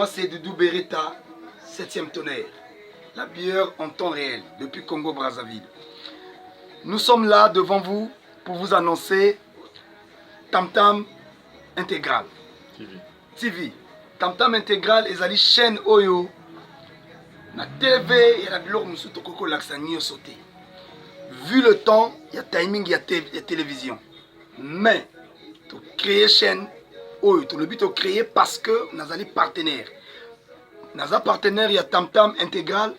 Moi, c'est Doudou Beretta, 7e tonnerre. La bière en temps réel, depuis Congo-Brazzaville. Nous sommes là devant vous pour vous annoncer Tam Tam Intégral. TV. Tam Tam Intégral, ezali chaîne Oyo. Na TV, il y a la biloko musuto koko laksani sauté. Vu le temps, il y a timing, il y a télévision. Mais, tu créer chaîne Oyo, tu le but de créer parce que nous allons partenaire. Nous avons partenaire, il y a Tam Tam Intégral.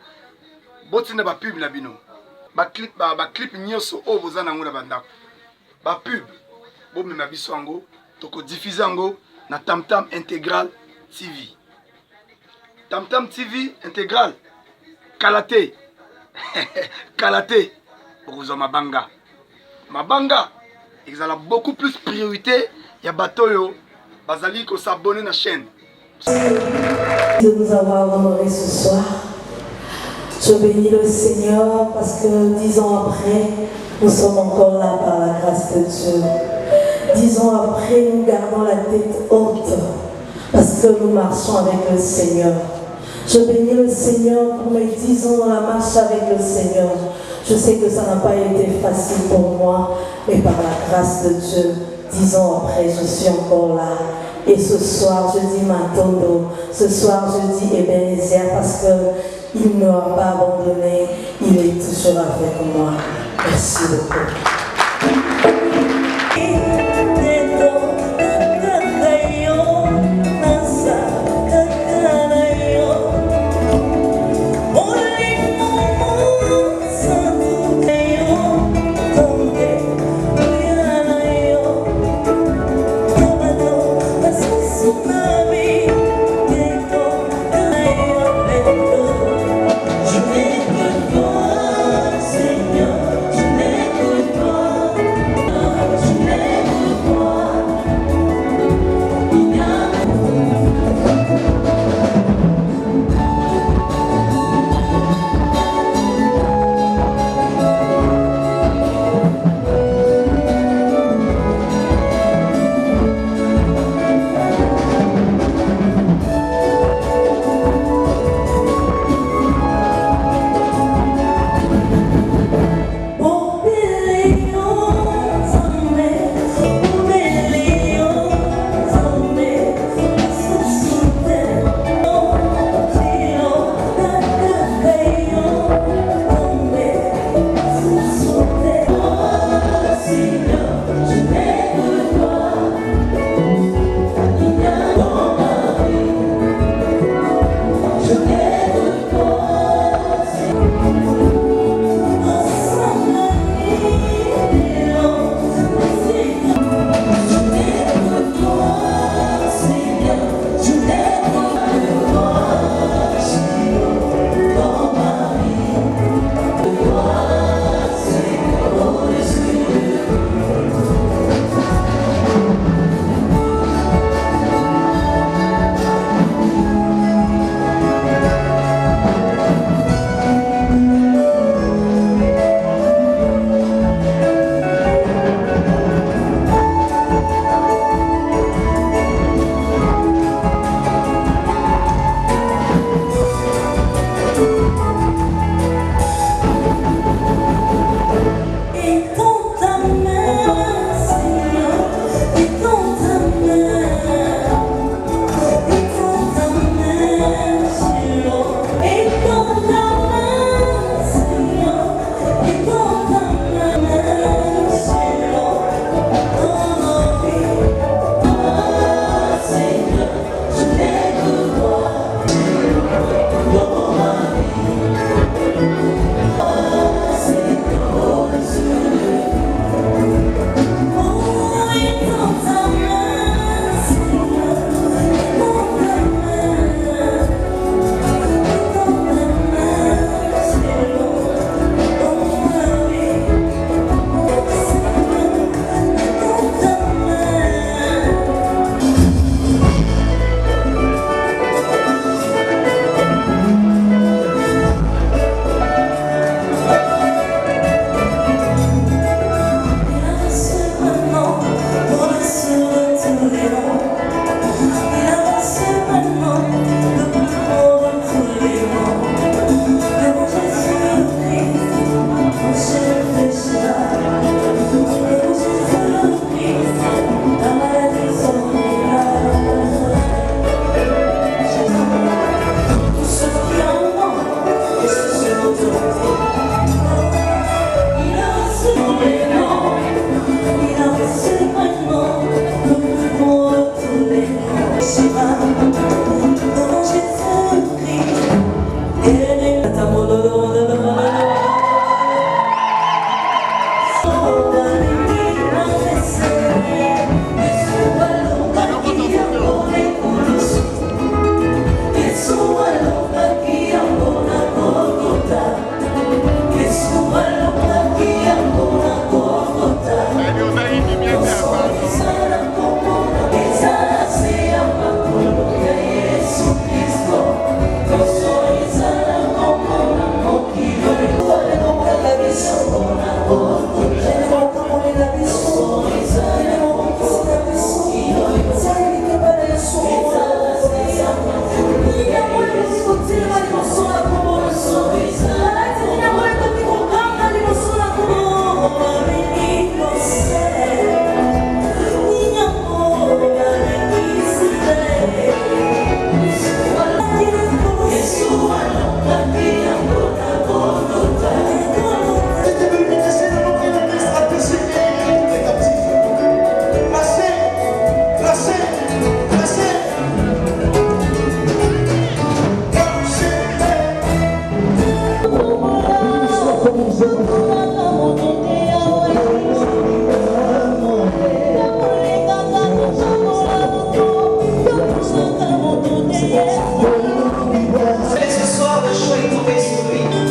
Botina ba pub na bino. Ba clip nyoso o bozana ngula bandako. Ba pub. Bo me mabiso ngo, toko diffuser ngo na Tam Tam Intégral TV. Tam Tam TV Intégral. Kalaté. Kalaté. Pour Mabanga. Mabanga. Ils ont beaucoup plus priorité. Il y a Batoyo. Bazali ko s'abonner à la chaîne. De nous avoir honorés ce soir. Je bénis le Seigneur parce que 10 ans après, nous sommes encore là par la grâce de Dieu. 10 ans après, nous gardons la tête haute parce que nous marchons avec le Seigneur. Je bénis le Seigneur pour mes 10 ans dans la marche avec le Seigneur. Je sais que ça n'a pas été facile pour moi, mais par la grâce de Dieu, 10 ans après, je suis encore là. Et ce soir, je dis Matondo, ce soir, je dis Ebenezer parce qu'il ne m'a pas abandonné, il est toujours avec moi. Merci beaucoup. Je n'ai que toi, Seigneur, je n'ai que toi.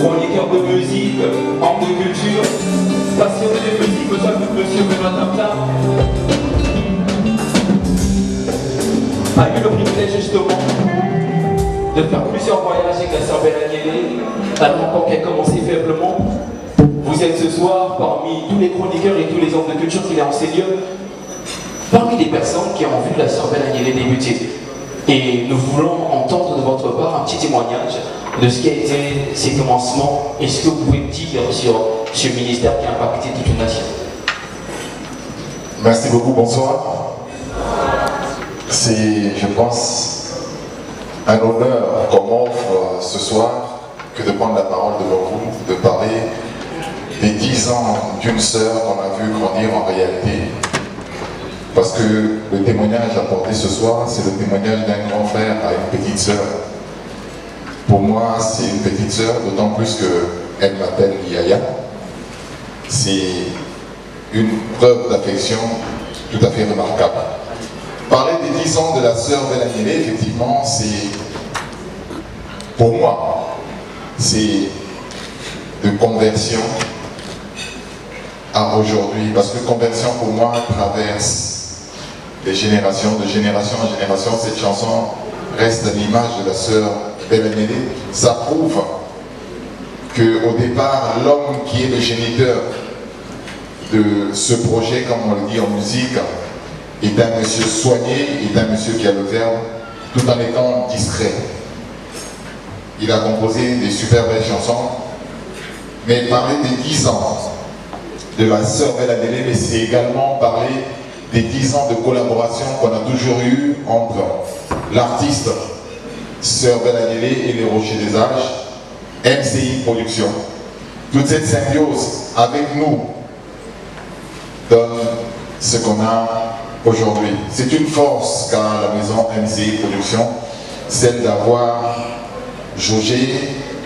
Chroniqueur de musique, homme de culture, passionné de musique, monsieur Benoît Tam-Tam a eu le privilège justement de faire plusieurs voyages avec la sœur Bella-Niélé, alors qu'elle commençait faiblement. Vous êtes ce soir parmi tous les chroniqueurs et tous les hommes de culture qu'il a en ces lieux, parmi les personnes qui ont vu la sœur Bella-Niélé débuter. Et nous voulons entendre de votre part un petit témoignage de ce qui a été ses commencements et ce que vous pouvez dire sur ce ministère qui a impacté toute une nation. Merci beaucoup, bonsoir. C'est, je pense, un honneur qu'on m'offre ce soir que de prendre la parole devant vous, de parler des 10 ans d'une sœur qu'on a vu grandir en réalité. Parce que le témoignage apporté ce soir, c'est le témoignage d'un grand frère à une petite sœur. Pour moi, c'est une petite sœur, d'autant plus qu'elle m'appelle Yaya. C'est une preuve d'affection tout à fait remarquable. Parler des 10 ans de la sœur Bella-Niélé, effectivement, c'est, pour moi, c'est de conversion à aujourd'hui. Parce que conversion, pour moi, traverse les générations, de génération en génération. Cette chanson reste à l'image de la sœur Bella-Niélé. Ça prouve qu'au départ, l'homme qui est le géniteur de ce projet, comme on le dit en musique, est un monsieur soigné, est un monsieur qui a le verbe, tout en étant discret. Il a composé des super belles chansons, mais parler des 10 ans de la sœur Bella-Niélé, mais c'est également parler des 10 ans de collaboration qu'on a toujours eu entre l'artiste sœur Bella-Niélé et les Rochers des Âges, MCI Production. Toute cette symbiose avec nous donne ce qu'on a aujourd'hui. C'est une force qu'a la maison MCI Production, celle d'avoir jaugé,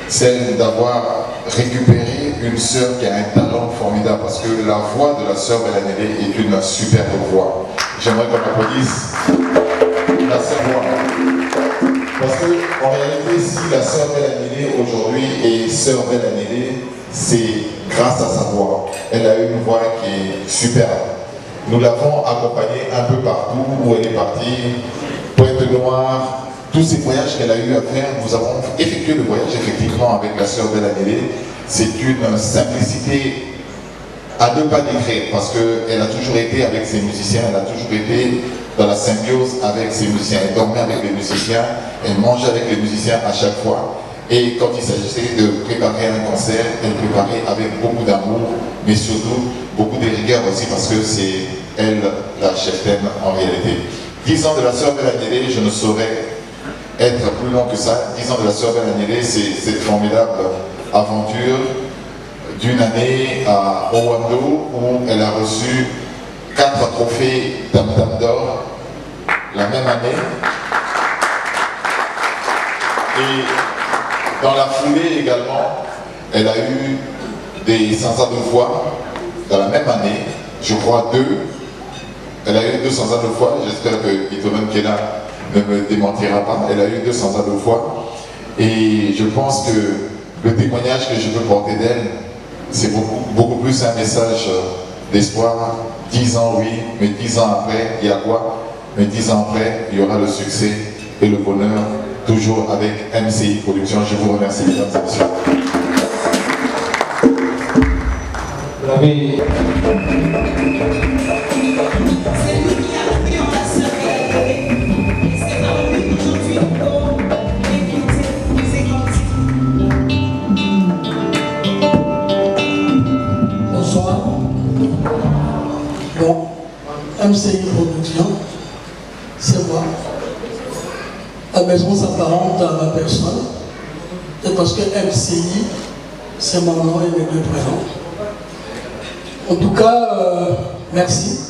celle d'avoir récupéré une sœur qui a un talent formidable, parce que la voix de la sœur Bella-Niélé est une superbe voix. J'aimerais qu'on applaudisse la sœur voix. Parce qu'en réalité, si la sœur Bella-Niélé aujourd'hui est sœur Bella-Niélé, c'est grâce à sa voix. Elle a une voix qui est superbe. Nous l'avons accompagnée un peu partout où elle est partie, Pointe-Noire, tous ces voyages qu'elle a eu à faire. Nous avons effectué le voyage effectivement avec la sœur Bella-Niélé. C'est une simplicité à ne pas décrire, parce qu'elle a toujours été avec ses musiciens, elle a toujours été dans la symbiose avec ses musiciens. Elle dormait avec les musiciens, elle mangeait avec les musiciens à chaque fois. Et quand il s'agissait de préparer un concert, elle préparait avec beaucoup d'amour, mais surtout beaucoup de rigueur aussi, parce que c'est elle la chef-thème en réalité. 10 ans de la sœur Bella-Niélé, je ne saurais être plus long que ça. 10 ans de la sœur Bella-Niélé, c'est cette formidable aventure d'une année à Owando où elle a reçu 4 trophées Tam-Tam d'or la même année. Et dans la foulée également, elle a eu des Sansa de voix dans la même année, je crois 2. Elle a eu 2 Sansa de voix, j'espère que Itoman Kena ne me démentira pas. Elle a eu 2 Sansa de voix. Et je pense que le témoignage que je peux porter d'elle, c'est beaucoup plus un message d'espoir. 10 ans, oui, mais 10 ans après, il y a quoi? Mais 10 ans après, il y aura le succès et le bonheur, toujours avec MCI Production. Je vous remercie, mesdames et messieurs. Vous l'avez... C'est lui qui a pris en la sœur Bella-Niélé. Et c'est par lui qu'aujourd'hui nous pouvons écouter, nous écoutons. maison s'apparente à ma personne. C'est parce que MCI, c'est mon nom et mes deux prénoms. En tout cas, merci.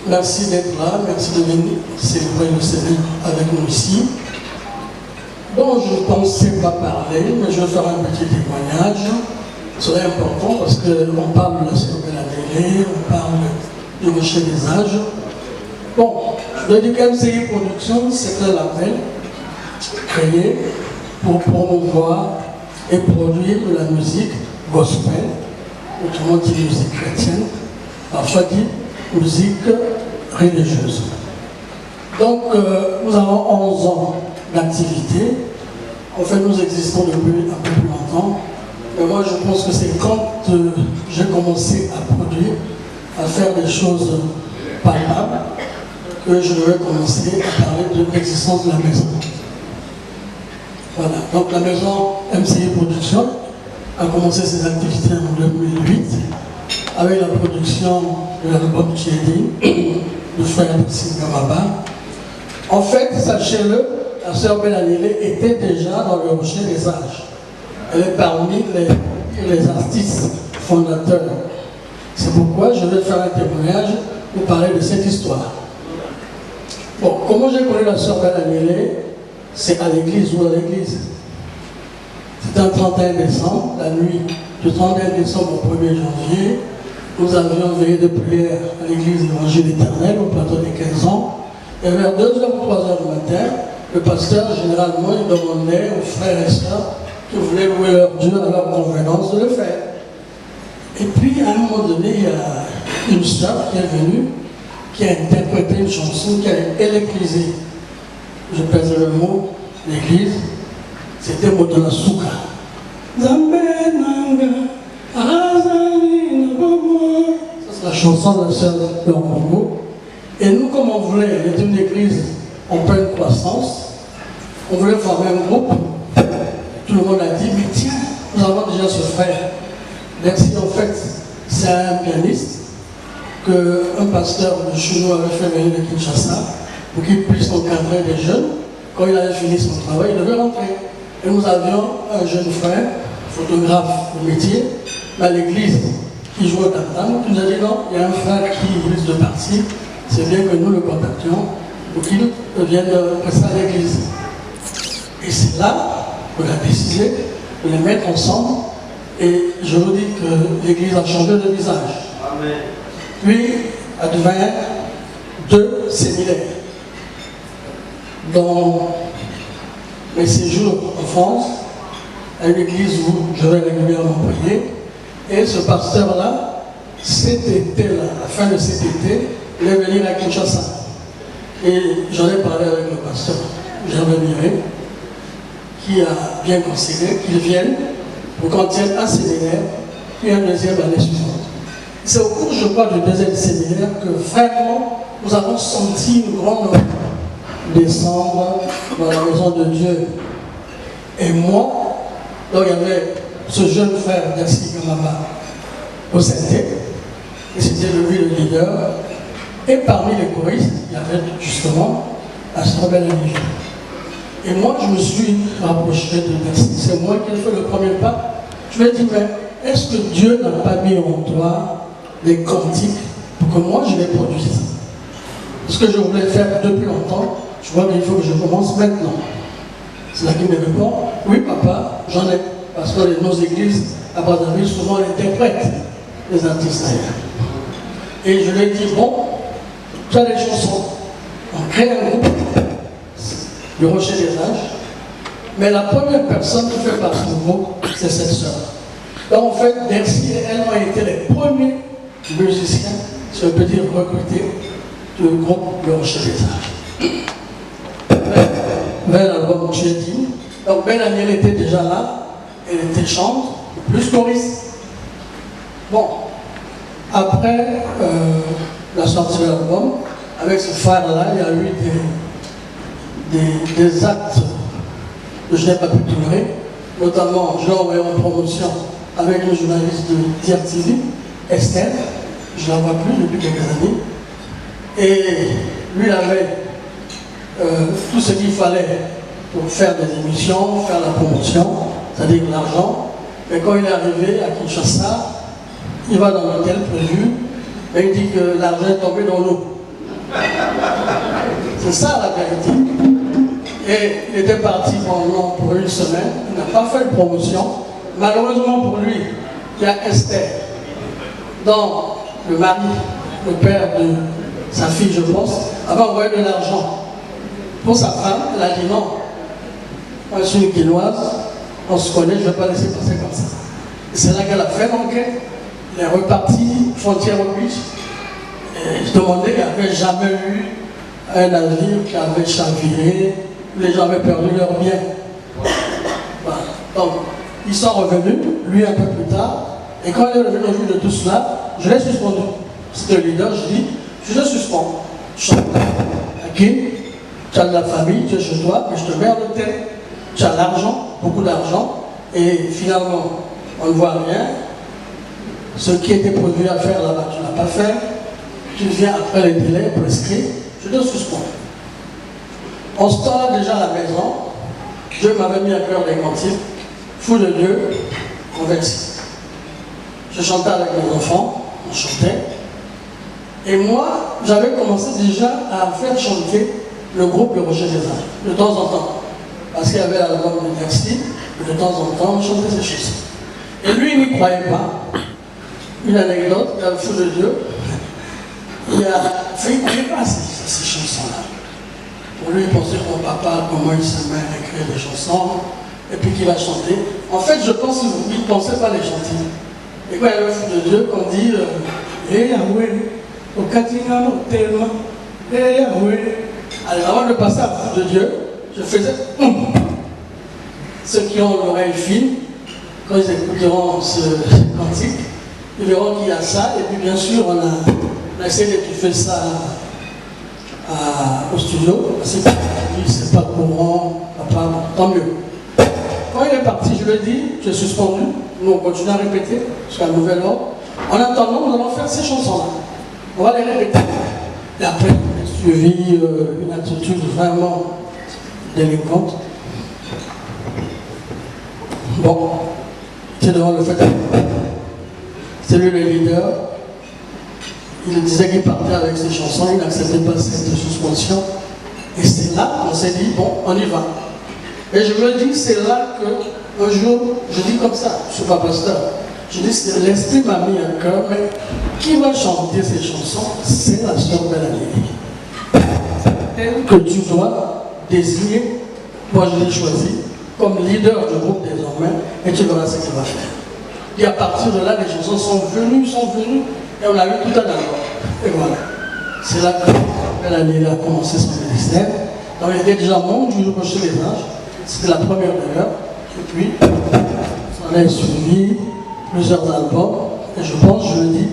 Merci d'être là, merci de venir célébrer le Seigneur avec nous ici. Donc je ne pensais pas parler, mais je vais faire un petit témoignage. Ce serait important parce qu'on parle de la sœur Bella-Mélé, on parle du rocher des âges. Bon, je dois dire qu'MCI Production, c'est un label créé pour promouvoir et produire de la musique gospel, autrement dit musique chrétienne, parfois dit musique religieuse. Donc, nous avons 11 ans d'activité. En fait, nous existons depuis un peu plus longtemps. Mais moi, je pense que c'est quand j'ai commencé à produire, à faire des choses palpables, que je vais commencer à parler de l'existence de la maison. Voilà. Donc, la maison MCI Production a commencé ses activités en 2008 avec la production de l'album Tchédi, du frère Singamaba. En fait, sachez-le, la sœur Bella-Mélé était déjà dans le rocher des âges. Elle est parmi les artistes fondateurs. C'est pourquoi je vais faire un témoignage pour parler de cette histoire. Bon, comment j'ai connu la sœur Bella-Mélé? C'est à l'église ou à l'église. C'était un 31 décembre, la nuit du 31 décembre au 1er janvier. Nous avions veillé de prière à l'église évangile éternelle au plateau des 15 ans. Et vers 2h ou 3h du matin, le pasteur, généralement, il demandait aux frères et sœurs qui voulaient louer leur Dieu à leur convenance de le faire. Et puis, à un moment donné, il y a une sœur qui est venue, qui a interprété une chanson qui a électrisé, je pèse le mot, l'église. C'était Modona Souka. C'est la chanson de la sœur de Congo. Et nous, comme on voulait, il était une église en pleine croissance, on voulait former un groupe. Tout le monde a dit, mais tiens, nous avons déjà ce frère. Merci, en fait, c'est un pianiste qu'un pasteur de chez nous avait fait venir de Kinshasa pour qu'il puisse encadrer des jeunes. Quand il avait fini son travail, il devait rentrer. Et nous avions un jeune frère, photographe de métier, à l'église, qui jouait au tam-tam, qui nous a dit non, il y a un frère qui risque de partir, c'est bien que nous le contactions pour qu'il vienne prester à l'église. Et c'est là qu'on a décidé de les mettre ensemble, et je vous dis que l'église a changé de visage. Amen. Puis advint 2 séminaires. Dans mes séjours en France, à une église où je vais régulièrement prier, et ce pasteur-là, cet été-là, à la fin de cet été, il est venu à Kinshasa. Et j'en ai parlé avec le pasteur Gervais Miré, qui a bien conseillé qu'il vienne pour qu'on tienne un séminaire, puis un deuxième l'année suivante. C'est au cours, je crois, du deuxième séminaire que vraiment nous avons senti une grande descendre dans la maison de Dieu. Et moi, donc il y avait ce jeune frère Dassi Gamama au synthé, et c'était lui le leader. Et parmi les choristes, il y avait justement la sœur Bella-Mélé. Et moi, je me suis rapproché de Dassi. C'est moi qui ai fait le premier pas. Je lui ai dit, mais est-ce que Dieu n'a pas mis en toi des cantiques pour que moi je les produise? Ce que je voulais faire depuis longtemps, je vois qu'il faut que je commence maintenant. C'est là qu'il me répond, oui papa, j'en ai. Parce que nos églises à Brazzaville, souvent, interprètent les artistes d'ailleurs. Et je lui ai dit, bon, tu as des chansons. On crée un groupe, le Rocher des Âges. Mais la première personne qui fait partie du groupe, c'est cette sœur. Donc en fait, Bercy et elle ont été les premiers musiciens, si on peut dire, recrutés du groupe Le Rocher des Âges. Vers l'album Tchédi. Donc Bella-Mélé était déjà là, elle était chante, plus choriste. Bon, après la sortie de l'album, avec ce frère-là, il y a eu des actes que je n'ai pas pu tolérer. Notamment, je l'ai envoyé en promotion avec une journaliste de DRTV, Esther, je ne la vois plus depuis quelques années. Et lui, il avait tout ce qu'il fallait pour faire des émissions, faire la promotion, c'est-à-dire l'argent. Mais quand il est arrivé à Kinshasa, il va dans l'hôtel prévu, et il dit que l'argent est tombé dans l'eau. C'est ça la vérité. Et il était parti pour une semaine, il n'a pas fait de promotion. Malheureusement pour lui, il y a Esther, dont le mari, le père de sa fille, je pense, avait envoyé de l'argent pour sa femme. Elle a dit non, moi je suis une Guinoise, on se connaît, je ne vais pas laisser passer comme ça. Et c'est là qu'elle a fait l'enquête. Elle est repartie, frontière oblige. Et je demandais, il n'y avait jamais eu un navire qui avait chaviré, les gens avaient perdu leurs biens. Voilà. Donc, ils sont revenus, lui un peu plus tard, et quand il est revenu au vu de tout cela, je l'ai suspendu. C'était le leader, je dis, je le suspends. Ok, tu as de la famille, tu es chez toi, mais je te mets à l'hôtel. Tu as l'argent, beaucoup d'argent, et finalement, on ne voit rien. Ce qui était prévu à faire là-bas, tu ne l'as pas fait. Tu viens après les délais prescrits, je te suspends. On se tend déjà à la maison. Dieu m'avait mis à cœur des cantiques. Fou de Dieu, converti. Je chantais avec mes enfants, on chantait. Et moi, j'avais commencé déjà à faire chanter le groupe Le Rocher des Anges, de temps en temps. Parce qu'il y avait l'album de Merci, de temps en temps, on chantait ces chansons. Et lui, il n'y croyait pas. Une anecdote, un fou de Dieu, il a fait, il n'avait pas ces chansons-là. Pour lui, il pensait que mon papa, comment il se met à écrire des chansons, et puis qu'il va chanter. En fait, je pense qu'il ne pensait pas les chanter. Et quand il y a le fou de Dieu, qu'on dit Eh Yahweh, au Katingano, tellement, Eh Yahweh. Alors, avant de passer à fou de Dieu, je faisais Ceux qui ont l'oreille fine, quand ils écouteront ce cantique, ils verront qu'il y a ça. Et puis, bien sûr, on a essayé d'étouffer ça au studio. C'est pas courant, papa, tant mieux. Quand il est parti, je lui ai dit, tu es suspendu. Nous, on continue à répéter jusqu'à un nouvel ordre. En attendant, nous allons faire ces chansons-là. On va les répéter. Et après, j'ai suivi une attitude vraiment délinquante. Bon, c'est devant le fait. C'est lui le leader. Il disait qu'il partait avec ses chansons, il n'acceptait pas cette suspension. Et c'est là qu'on s'est dit, bon, on y va. Et je me dis, c'est là que, un jour, je dis comme ça, je ne suis pas pasteur, je dis, l'esprit m'a mis un cœur, mais qui va chanter ces chansons? C'est la sœur Belle-Amélie. Elle que tu dois désigner, moi je l'ai choisi, comme leader du groupe désormais, et tu verras ce qu'il va faire. Et à partir de là, les chansons sont venues, et on a eu tout un album. Et voilà. C'est là que Belle-Amélie a commencé son ministère. Donc il était déjà membre du Rocher des Anges. C'était la première d'ailleurs. Et puis, ça en a suivi plusieurs albums. Et je pense, je le dis,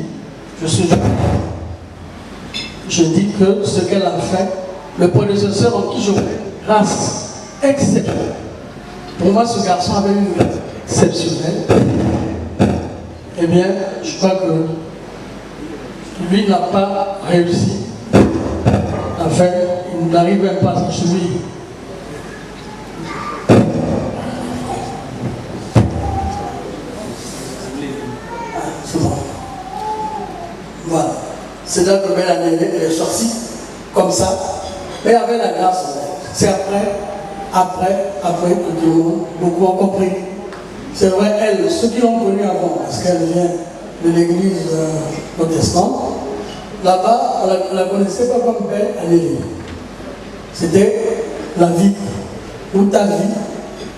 je dis que ce qu'elle a fait, le prédécesseur en qui je fais grâce exceptionnelle. Pour moi, ce garçon avait une grâce exceptionnelle. Eh bien, je crois que lui n'a pas réussi à faire, il n'arrive même pas à suivre. C'est bon. Voilà. C'est là que Belle-Amélie est sortie, comme ça, mais avec la grâce. C'est après que tout le monde, beaucoup ont compris. C'est vrai, elle, ceux qui l'ont connue avant, parce qu'elle vient de l'église protestante, là-bas, on ne la connaissait pas comme Belle-Amélie. C'était la vie, ou ta vie,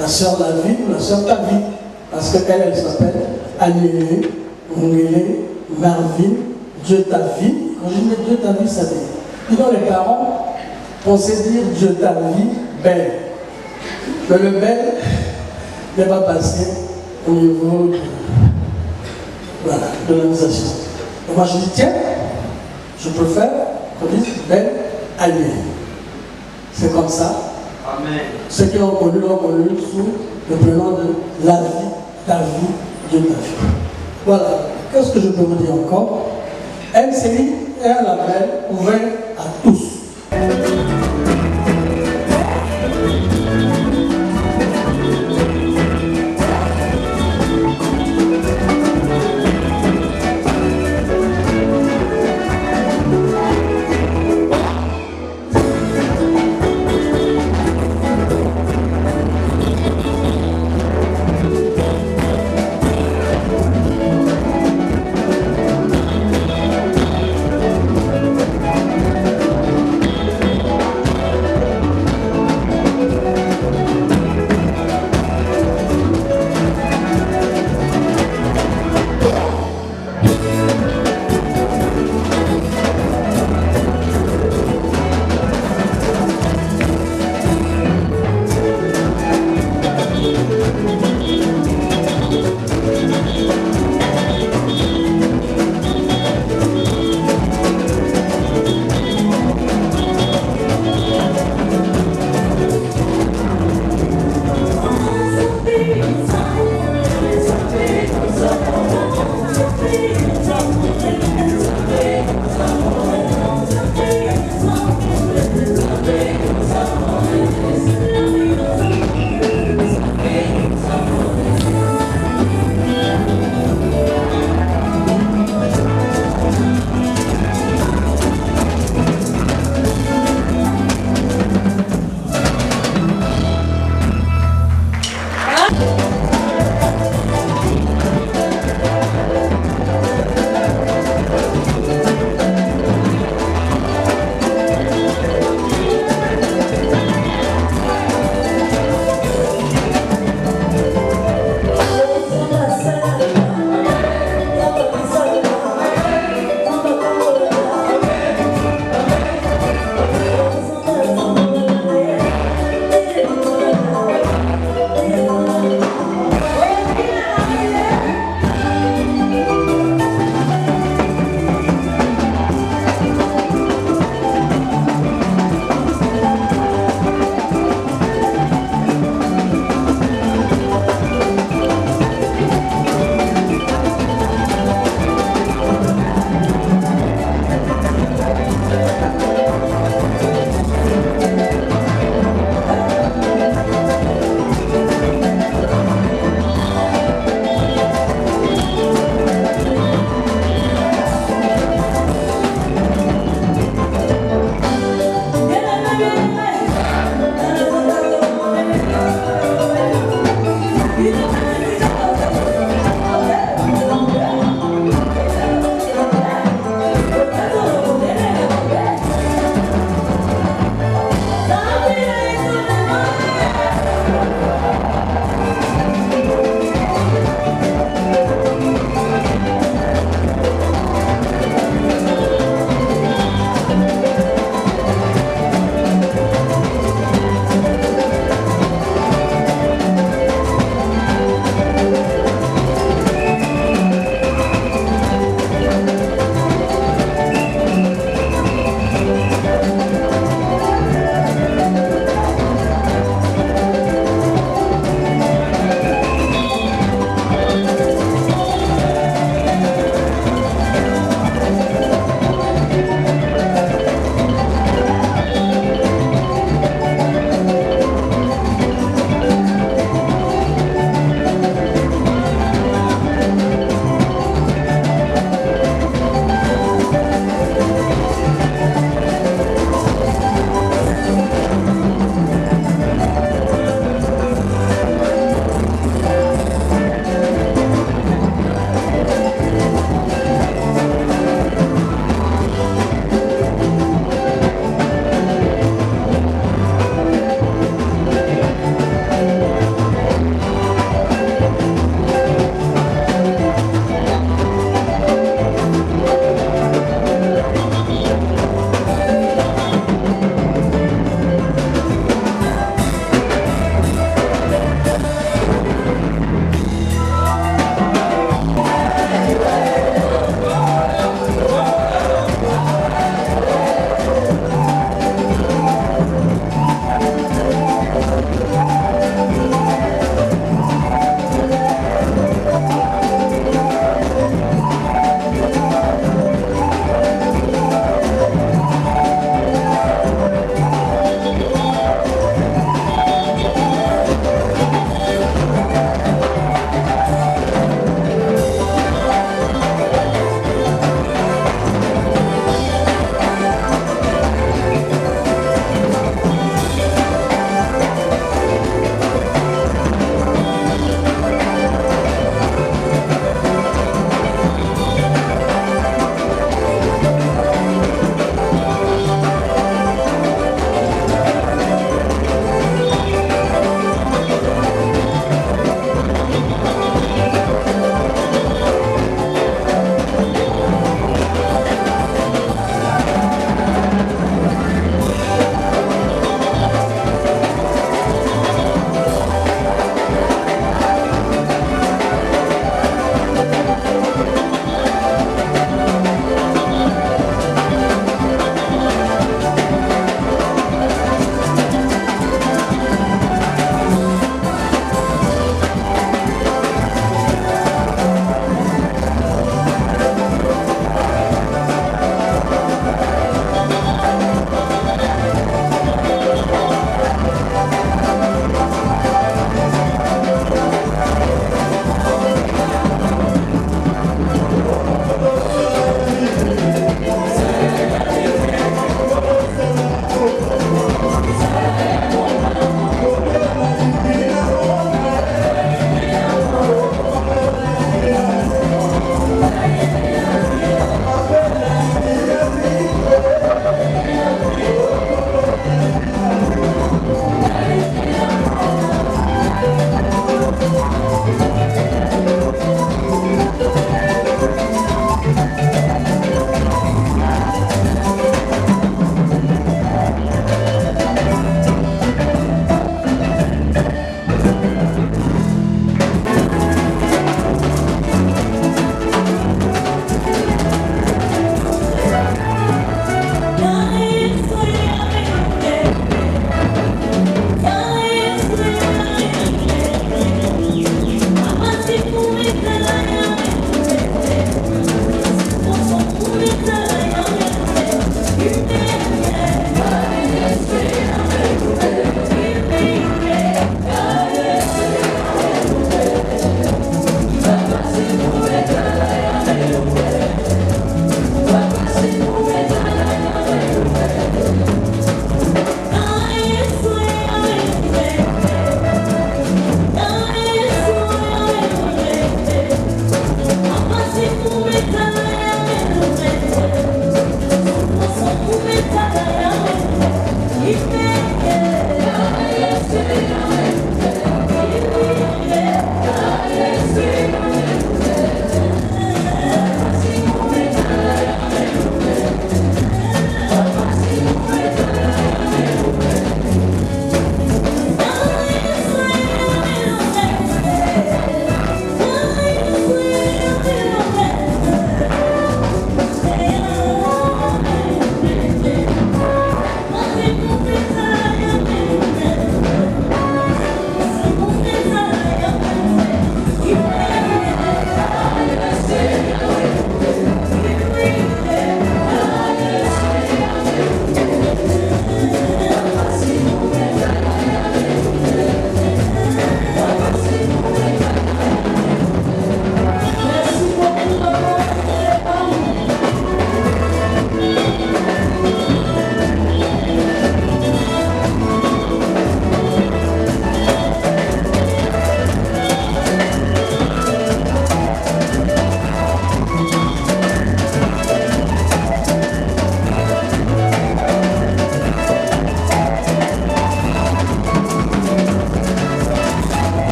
la sœur la vie, ou la sœur ta vie. Parce qu'elle, elle s'appelle Amélie, Mungele, Marvin, Dieu ta vie. Quand je dis Dieu ta vie, ça veut dire. Sinon, les parents pensaient dire Dieu ta vie, belle. Mais le bel n'est pas passé au niveau de l'organisation. Et moi je dis, tiens, je préfère qu'on dise belle alliée. C'est comme ça. Amen. Ceux qui l'ont connu sous le prénom de la vie, ta vie, Dieu ta vie. Voilà. Qu'est-ce que je peux vous dire encore? MCI est un label ouvert à tous.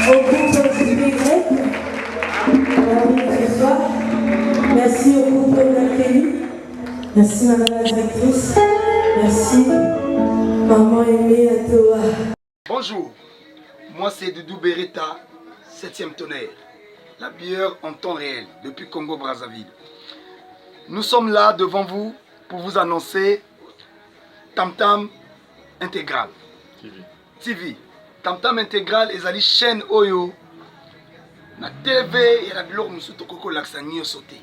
au groupe JPY, ce soir. Merci au groupe d'accueil. Merci madame la directrice. Merci maman aimée à toi. Bonjour, moi c'est Doudou Beretta, 7e tonnerre, la bière en temps réel depuis Congo-Brazzaville. Nous sommes là devant vous pour vous annoncer Tam Tam Intégral. TV. Tam Tam Intégral ezali chaîne Oyo. Na TV, il y a de l'or musu tokoko laksani sauté.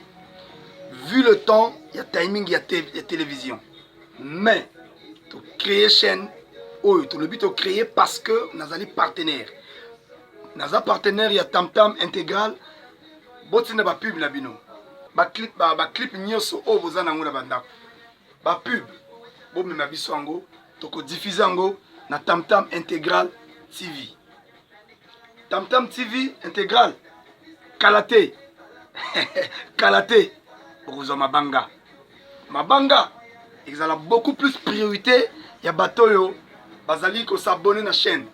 Vu le temps, il y a timing, il y a télévision. Mais, tu créer chaîne Oyo, tu le but de créer parce que nous avons partenaire. Nous avons partenaire, il y a Tam Tam Intégral. Botina ba pub na bino. Ba clip nyoso o bozana ngula bandako. Ba pub. Bo me mabiso ango, toko diffuser ango na Tam Tam Intégral TV. Tam Tam TV Intégral. Kalaté. Kalaté. Pour Mabanga. Mabanga. Ils ont beaucoup plus priorité. Il y a Batoyo. Bazali ko s'abonner à la chaîne.